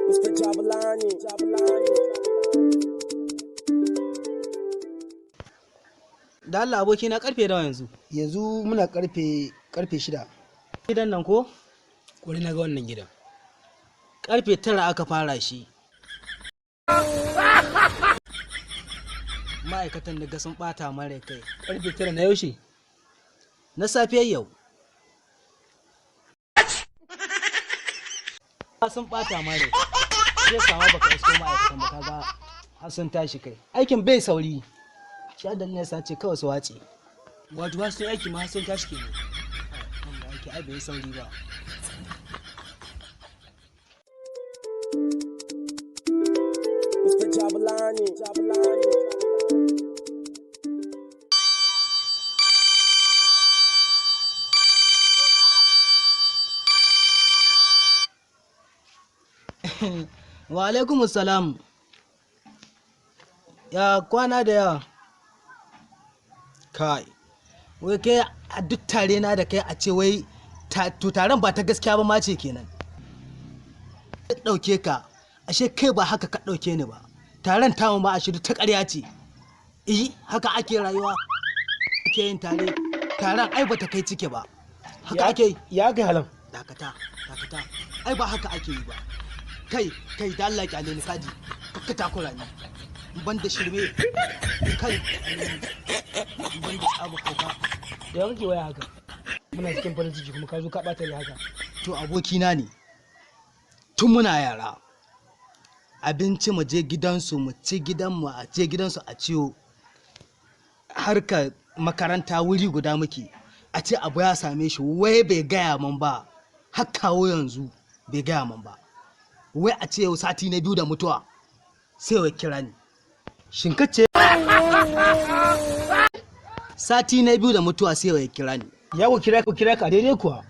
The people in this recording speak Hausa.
Mr. Jabalani. Da Allah aboki na karfe dawa yanzu. Yanzu muna karfe 6. Gidan nan ko? Kwari na ga wannan gidan. Karfe 9 aka fara shi. Ma'aikatan daga sun bata mara kai. Karfe 9 na yaushe? Na safiyar yau. Sun bata mara. Sai sama baka isko ma'aikatan ba kaga har sun tashi kai. Aikin bai sauri. Shi adalin ya sace kawai su wace. Wato har sun aiki ma sun tashi kenan. Wanda aiki ai bai sauri ba. Mr. Jabalani. Wa alaikum salam. Ya kwana da yawa. Kai. Wai kai a duk tare na da kai a ce wai to taron ba ta gaskiya ba ma ce kenan. Ɗauke ka, ashe kai ba haka ka ɗauke ni ba. Taron tamu ma a shiru ta ƙarya ce. Haka ake rayuwa. Ake yin tare. Taron ai ba ta kai cike ba. Haka ake yi. Ya ga halan. Dakata. Ai ba haka ake yi ba. Kai da Allah kyale ni kaji. Ka takura ni. Ban da shirme. Kai. Ban da abu koka. Ya kake waya haka? Muna cikin farin ciki kuma ka zo ka bata da haka. To abokina ne. Tun muna yara. Abinci mu je gidansu mu ci gidanmu a je gidansu a ciwo. Harka makaranta wuri guda muke. A ce abu ya same shi wai bai gaya min ba. Har kawo yanzu bai gaya min ba. Wai a ce yau sati na 2 da mutuwa sai wai kira ni. Shinkace sati na 2 da mutuwa sai wai kira ni. Ya ku kira ka daidai kuwa.